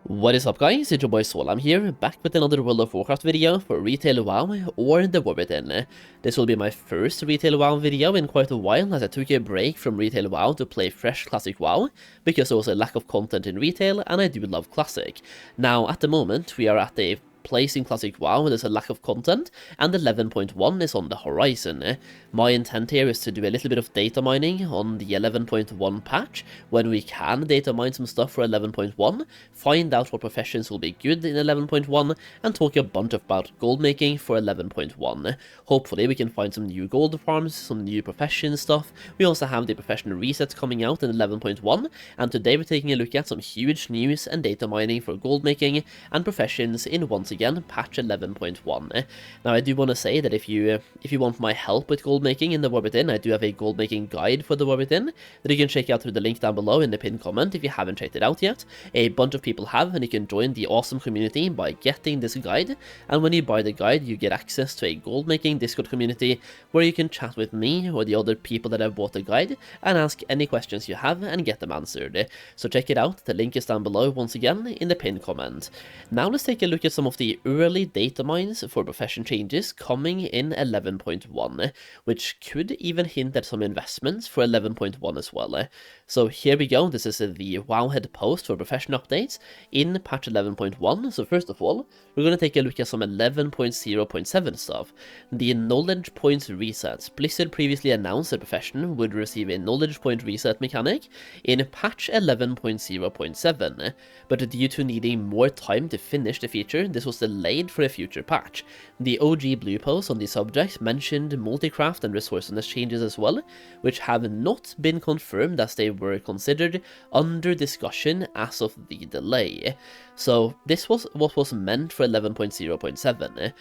What is up guys, it's your boy Solheim here, back with another World of Warcraft video for Retail WoW or the War Within. This will be my first Retail WoW video in quite a while, as I took a break from Retail WoW to play fresh Classic WoW, because there was a lack of content in Retail and I do love Classic. Now at the moment we are at a place in Classic WoW where there's a lack of content, and 11.1 is on the horizon. My intent here is to do a little bit of data mining on the 11.1 patch, when we can data mine some stuff for 11.1, find out what professions will be good in 11.1, and talk a bunch about goldmaking for 11.1. Hopefully we can find some new gold farms, some new profession stuff. We also have the professional resets coming out in 11.1, and today we're taking a look at some huge news and data mining for goldmaking and professions in once again patch 11.1. Now I do want to say that if you want my help with goldmaking in the War Within, I do have a goldmaking guide for the War Within that you can check out through the link down below in the pinned comment if you haven't checked it out yet. A bunch of people have, and you can join the awesome community by getting this guide, and when you buy the guide you get access to a goldmaking Discord community where you can chat with me or the other people that have bought the guide and ask any questions you have and get them answered. So check it out, the link is down below once again in the pinned comment. Now let's take a look at some of the early data mines for profession changes coming in 11.1, which could even hint at some investments for 11.1 as well. So here we go, this is the Wowhead post for profession updates in patch 11.1. So first of all, we're going to take a look at some 11.0.7 stuff. The knowledge points resets. Blizzard previously announced that profession would receive a knowledge point reset mechanic in patch 11.0.7, but due to needing more time to finish the feature, this was delayed for a future patch. The OG blue post on the subject mentioned multicraft and resourcefulness changes as well, which have not been confirmed as they were considered under discussion as of the delay. So this was what was meant for 11.0.7.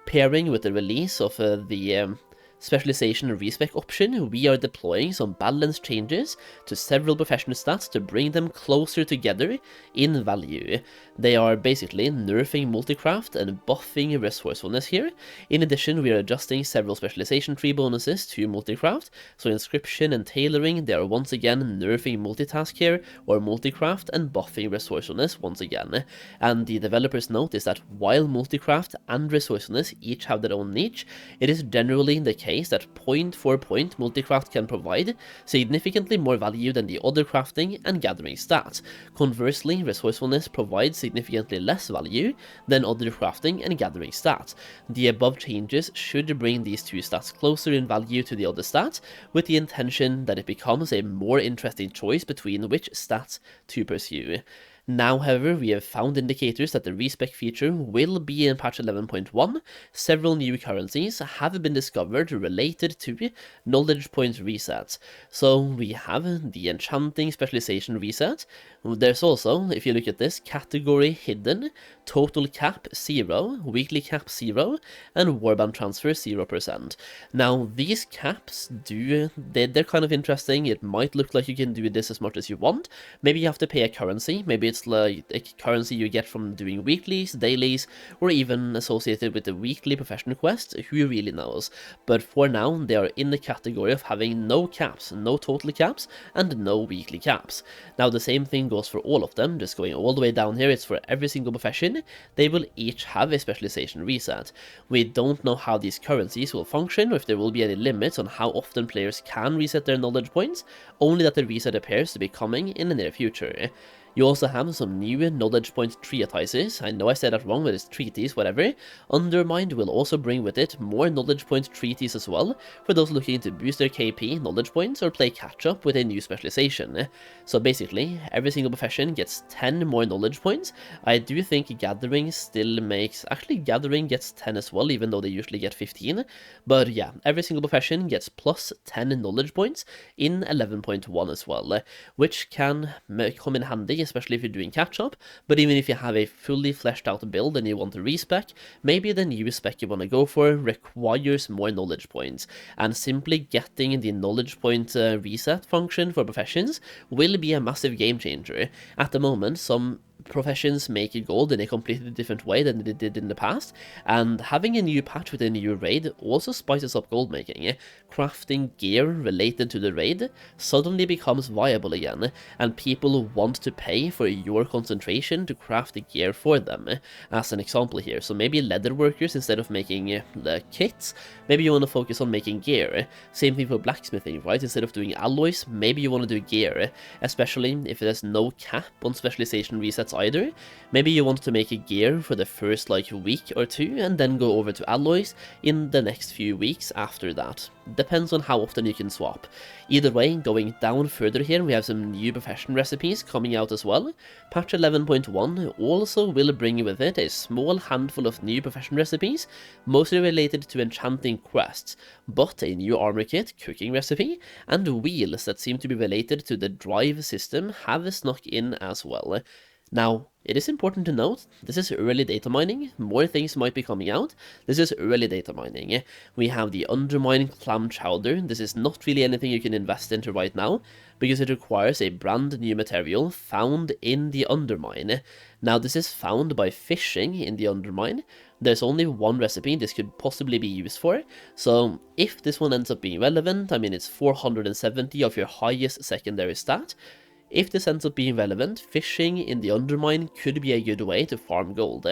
Pairing with the release of the specialization and respec option, we are deploying some balance changes to several professional stats to bring them closer together in value. They are basically nerfing multicraft and buffing resourcefulness here. In addition, we are adjusting several specialization tree bonuses to multicraft, so inscription and tailoring, they are once again nerfing multitask here, or multicraft, and buffing resourcefulness once again. And the developer's note is that while multicraft and resourcefulness each have their own niche, it is generally the case that point for point multicraft can provide significantly more value than the other crafting and gathering stats. Conversely, resourcefulness provides significantly less value than other crafting and gathering stats. The above changes should bring these two stats closer in value to the other stats, with the intention that it becomes a more interesting choice between which stats to pursue. Now, however, we have found indicators that the respec feature will be in patch 11.1. Several new currencies have been discovered related to knowledge point resets. So we have the enchanting specialization reset. There's also, if you look at this, category hidden, total cap 0, weekly cap 0, and warband transfer 0%. Now these caps they're kind of interesting. It might look like you can do this as much as you want. Maybe you have to pay a currency, maybe it's like a currency you get from doing weeklies, dailies, or even associated with the weekly professional quest, who really knows. But for now, they are in the category of having no caps, no total caps, and no weekly caps. Now the same thing goes for all of them, just going all the way down here, it's for every single profession. They will each have a specialization reset. We don't know how these currencies will function, or if there will be any limits on how often players can reset their knowledge points, only that the reset appears to be coming in the near future. You also have some new knowledge point treatises. I know I said that wrong, but it's treaties, whatever. Undermined will also bring with it more knowledge point treaties as well, for those looking to boost their KP, knowledge points, or play catch up with a new specialization. So basically, every single profession gets 10 more knowledge points. I do think gathering still makes, actually gathering gets 10 as well, even though they usually get 15. But yeah, every single profession gets plus 10 knowledge points in 11.1 as well, which can come in handy, especially if you're doing catch-up. But even if you have a fully fleshed out build and you want to respec, maybe the new spec you want to go for requires more knowledge points, and simply getting the knowledge point reset function for professions will be a massive game changer. At the moment, some professions make gold in a completely different way than they did in the past, and having a new patch with a new raid also spices up gold making. Crafting gear related to the raid suddenly becomes viable again, and people want to pay for your concentration to craft the gear for them, as an example here. So maybe leather workers, instead of making the kits, maybe you want to focus on making gear. Same thing for blacksmithing, right? Instead of doing alloys, maybe you want to do gear, especially if there's no cap on specialization resets either. Maybe you want to make a gear for the first like week or two and then go over to alloys in the next few weeks after that. Depends on how often you can swap. Either way, going down further here, we have some new profession recipes coming out as well. Patch 11.1 also will bring with it a small handful of new profession recipes, mostly related to enchanting quests, but a new armor kit, cooking recipe, and wheels that seem to be related to the drive system have snuck in as well. Now, it is important to note, this is early data mining, more things might be coming out, this is early data mining. We have the Undermine Clam Chowder, this is not really anything you can invest into right now, because it requires a brand new material found in the Undermine. Now this is found by fishing in the Undermine. There's only one recipe this could possibly be used for, so if this one ends up being relevant, I mean it's 470 of your highest secondary stat. If this ends up being relevant, fishing in the Undermine could be a good way to farm gold.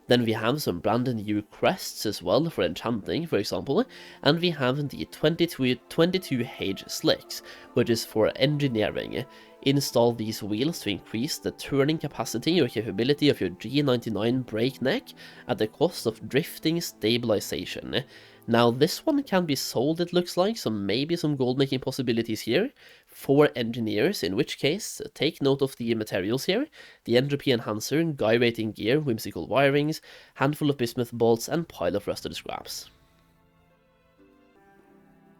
Then we have some brand new crests as well for enchanting, for example, and we have the 22H slicks, which is for engineering. Install these wheels to increase the turning capacity or capability of your G99 breakneck at the cost of drifting stabilization. Now this one can be sold, it looks like, so maybe some gold making possibilities here for engineers, in which case take note of the materials here: the entropy enhancer, guy rating gear, whimsical wirings, handful of bismuth bolts, and pile of rusted scraps.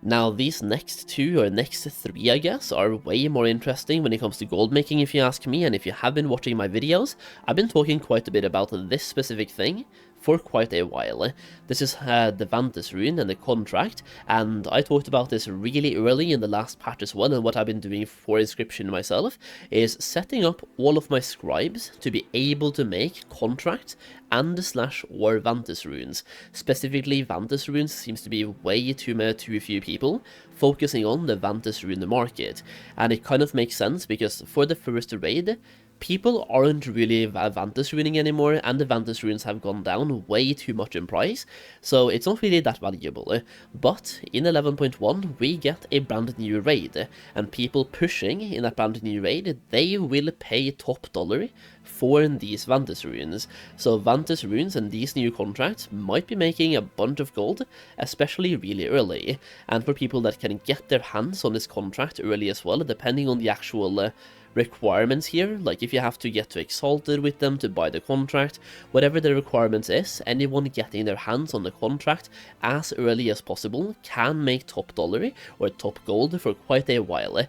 Now these next two, or next three I guess, are way more interesting when it comes to gold making if you ask me, and if you have been watching my videos, I've been talking quite a bit about this specific thing for quite a while. This is the Vantis rune and the contract, and I talked about this really early in the last patch as well, and what I've been doing for inscription myself is setting up all of my scribes to be able to make contract and /or Vantis runes. Specifically, Vantis runes seems to be way too few people focusing on the Vantis rune market, and it kind of makes sense because for the first raid, people aren't really Vantis runing anymore, and the Vantis runes have gone down way too much in price, so it's not really that valuable. But in 11.1 we get a brand new raid, and people pushing in that brand new raid, they will pay top dollar for these Vantis runes. So Vantis runes and these new contracts might be making a bunch of gold, especially really early, and for people that can get their hands on this contract early as well, depending on the actual requirements here, like if you have to get to Exalted with them to buy the contract, whatever the requirements is, anyone getting their hands on the contract as early as possible can make top dollar or top gold for quite a while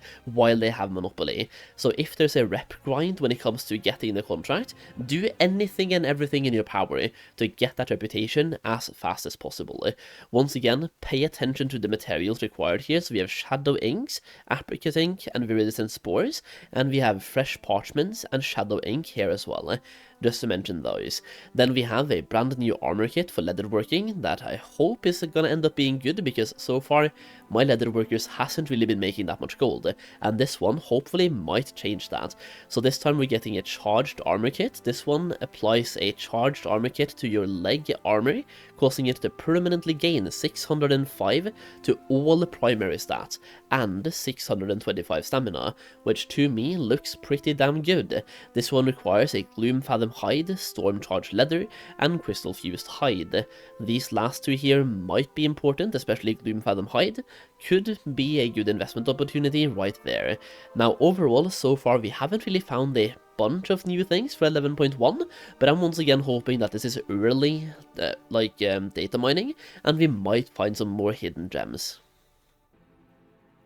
they have monopoly. So if there's a rep grind when it comes to getting the contract, do anything and everything in your power to get that reputation as fast as possible. Once again, pay attention to the materials required here. So we have shadow inks, apricot ink, and viridescent spores, and we have fresh parchments and shadow ink here as well, just to mention those. Then we have a brand new armor kit for leatherworking that I hope is gonna end up being good, because so far my leatherworkers hasn't really been making that much gold, and this one hopefully might change that. So this time we're getting a charged armor kit. This one applies a charged armor kit to your leg armor, causing it to permanently gain 605 to all primary stats and 625 stamina, which to me looks pretty damn good. This one requires a Gloomfathom hide, storm charged leather, and crystal fused hide. These last two here might be important, especially Gloomfathom hide could be a good investment opportunity right there. Now overall, so far we haven't really found a bunch of new things for 11.1, but I'm once again hoping that this is early data mining, and we might find some more hidden gems.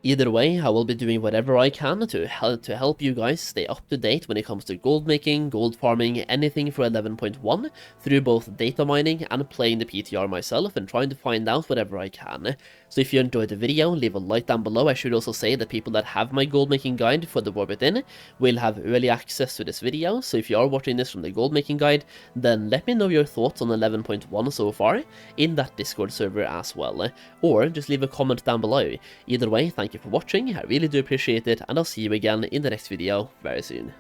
Either way, I will be doing whatever I can to help you guys stay up to date when it comes to gold making, gold farming, anything for 11.1, through both data mining and playing the PTR myself and trying to find out whatever I can. So if you enjoyed the video, leave a like down below. I should also say that people that have my gold making guide for the War Within will have early access to this video, so if you are watching this from the gold making guide, then let me know your thoughts on 11.1 so far in that Discord server as well, or just leave a comment down below. Either way, thank you for watching, I really do appreciate it, and I'll see you again in the next video very soon.